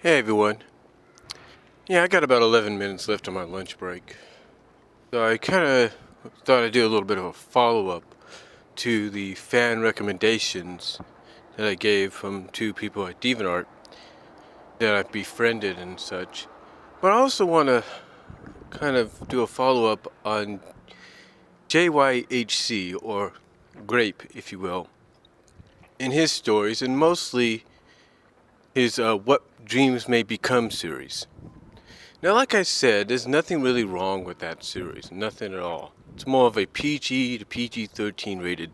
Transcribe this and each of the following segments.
Hey everyone. Yeah, I got about 11 minutes left on my lunch break. So I kind of thought I'd do a little bit of a follow-up to the fan recommendations that I gave from two people at Deviantart that I've befriended and such. But I also want to kind of do a follow-up on JYHC, or Grape, if you will, in his stories, and mostly his What Dreams May Become series. Now, like I said, there's nothing really wrong with that series. Nothing at all. It's more of a PG to PG-13 rated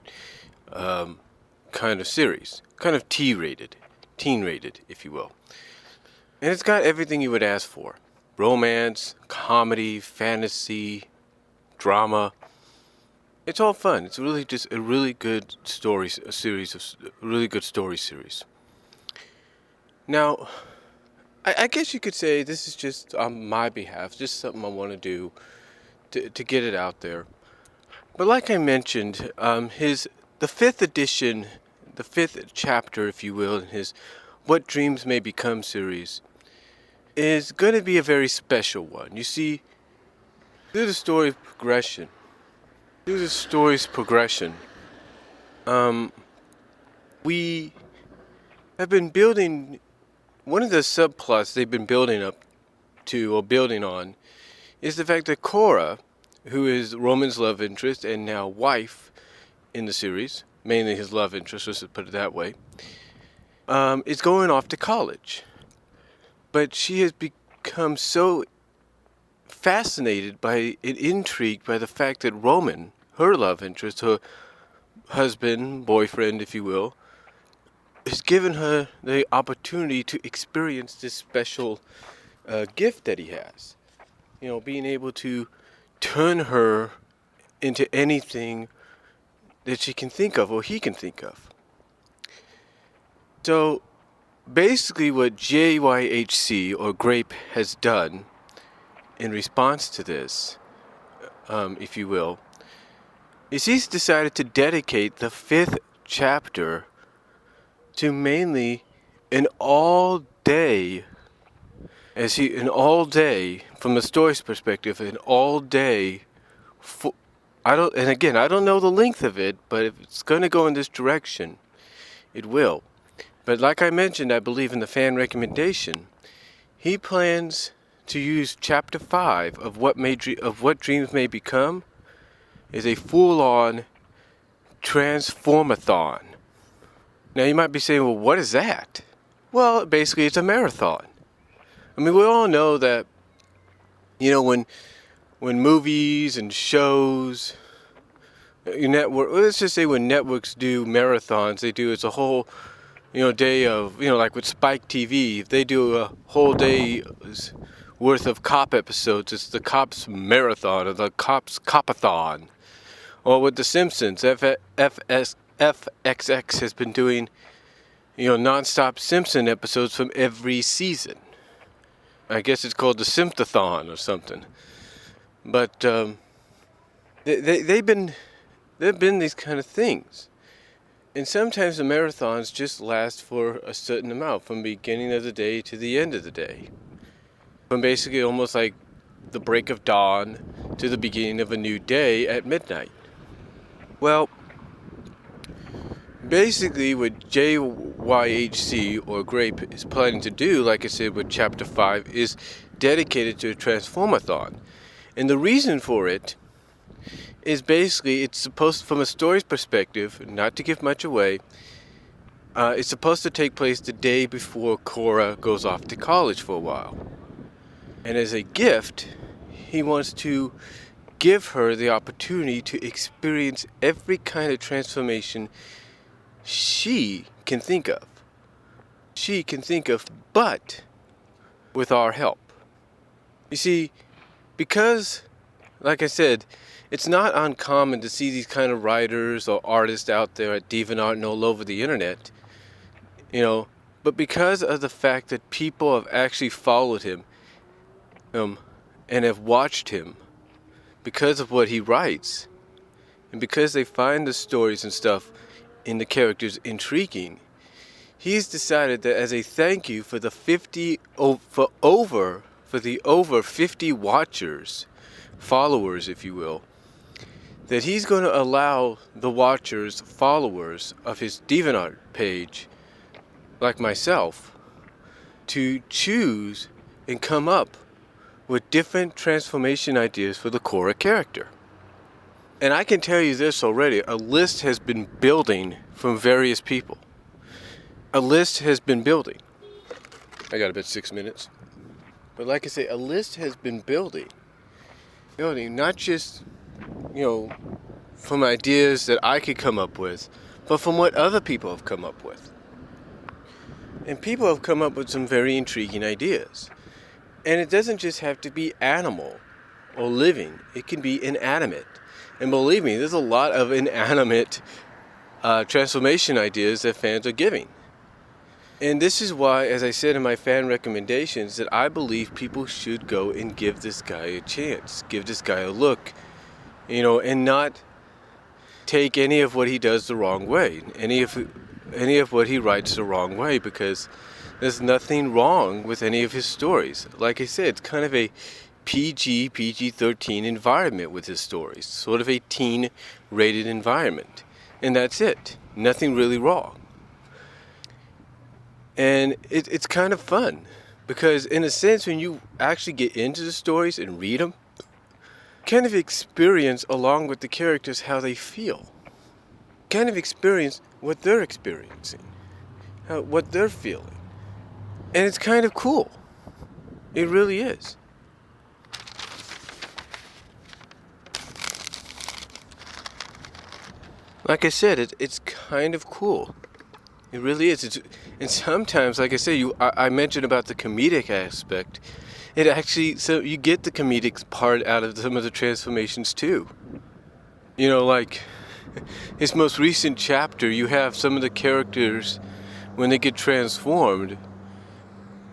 kind of series. Kind of T-rated. Teen-rated, if you will. And it's got everything you would ask for. Romance, comedy, fantasy, drama. It's all fun. It's really just a really good story, a really good story series. Now, I guess you could say this is just on my behalf, just something I want to do to get it out there. But like I mentioned, the fifth edition, the fifth chapter, if you will, in his What Dreams May Become series, is going to be a very special one. You see, through the story's progression, we have been building. One of the subplots they've been building up to, or building on, is the fact that Cora, who is Roman's love interest and now wife in the series, mainly his love interest, let's put it that way, is going off to college. But she has become so fascinated by and intrigued by the fact that Roman, her love interest, her husband, boyfriend, if you will, has given her the opportunity to experience this special gift that he has. You know, being able to turn her into anything that she can think of or he can think of. So basically what JYHC, or Grape, has done in response to this, if you will, is he's decided to dedicate the fifth chapter to mainly an all-day, from the story's perspective, an all-day, I don't know the length of it, but if it's going to go in this direction, it will. But like I mentioned, I believe in the fan recommendation, he plans to use chapter 5 of What Dreams May Become as a full-on transformathon. Now you might be saying, well, what is that? Well, basically it's a marathon. I mean, we all know that, you know, when movies and shows, let's just say when networks do marathons, it's a whole, day of, like with Spike TV, if they do a whole day's worth of cop episodes, it's the Cops Marathon or the Cops Copathon. Or with The Simpsons, FXX has been doing, non-stop Simpson episodes from every season. I guess it's called the Simptathon or something. But they've been these kind of things. And sometimes the marathons just last for a certain amount, from the beginning of the day to the end of the day. From basically almost like the break of dawn to the beginning of a new day at midnight. Well, basically what JYHC, or Grape, is planning to do, like I said with chapter 5, is dedicated to a transformathon. And the reason for it is basically it's supposed, from a story's perspective, not to give much away, it's supposed to take place the day before Cora goes off to college for a while. And as a gift, he wants to give her the opportunity to experience every kind of transformation she can think of. But with our help. You see, because, like I said, it's not uncommon to see these kind of writers or artists out there at DeviantArt and all over the internet, but because of the fact that people have actually followed him, and have watched him, because of what he writes, and because they find the stories and stuff in the characters intriguing, he's decided that as a thank you for the over 50 watchers, followers, if you will, that he's going to allow the watchers, followers of his Deviantart page, like myself, to choose and come up with different transformation ideas for the Korra character. And I can tell you this already, a list has been building from various people. A list has been building. I got about 6 minutes. But like I say, a list has been building, not just, from ideas that I could come up with, but from what other people have come up with. And people have come up with some very intriguing ideas. And it doesn't just have to be animal or living. It can be inanimate. And believe me, there's a lot of inanimate transformation ideas that fans are giving. And this is why, as I said in my fan recommendations, that I believe people should go and give this guy a chance. Give this guy a look, and not take any of what he does the wrong way. Any of what he writes the wrong way, because there's nothing wrong with any of his stories. Like I said, it's kind of a PG-13 environment with his stories. Sort of a teen-rated environment. And that's it. Nothing really wrong. And it's kind of fun. Because in a sense, when you actually get into the stories and read them, kind of experience along with the characters how they feel. Kind of experience what they're experiencing. What they're feeling. And it's kind of cool. It really is. Like I said, it's kind of cool. It really is. And sometimes, like I say, I mentioned about the comedic aspect. It actually, so you get the comedic part out of some of the transformations too. Like his most recent chapter, you have some of the characters, when they get transformed,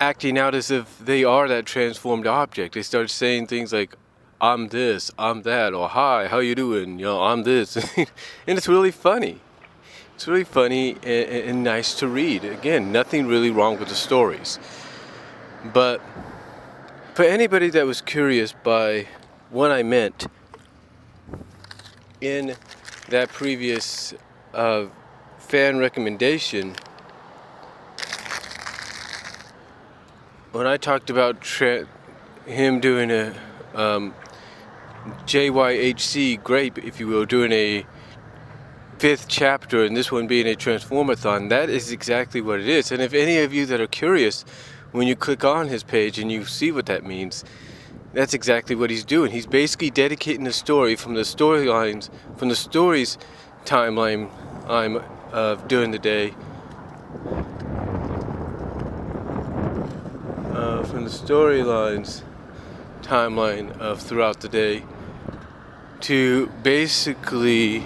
acting out as if they are that transformed object. They start saying things like, I'm this, I'm that, or hi, how you doing? I'm this. And it's really funny. It's really funny and nice to read. Again, nothing really wrong with the stories. But for anybody that was curious by what I meant in that previous fan recommendation, when I talked about him doing a JYHC grape, if you will, doing a 5th chapter, and this one being a Transformathon, that is exactly what it is. And if any of you that are curious, when you click on his page and you see what that means, that's exactly what he's doing. He's basically dedicating the story from the stories timeline of during the day, from the storylines timeline of throughout the day, to basically,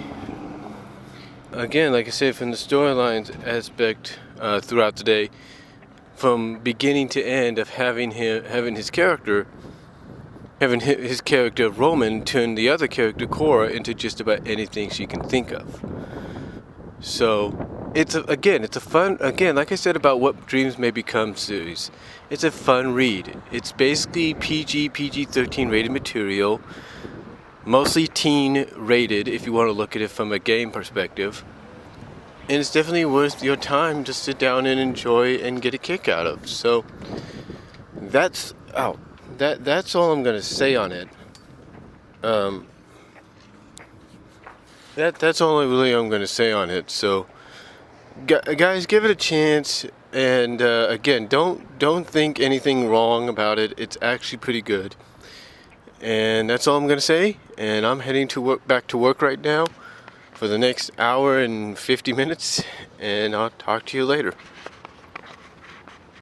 again, like I said, from the storylines aspect throughout the day, from beginning to end, of having his character Roman turn the other character Korra into just about anything she can think of. So it's a fun, like I said about What Dreams May Become series, it's a fun read. It's basically PG-13 rated material, mostly teen rated if you want to look at it from a game perspective. And it's definitely worth your time to sit down and enjoy and get a kick out of. So that's all I'm going to say on it. That's all really I'm going to say on it. So guys, give it a chance. And again, don't think anything wrong about it. It's actually pretty good. And that's all I'm going to say. And I'm heading back to work right now for the next hour and 50 minutes. And I'll talk to you later.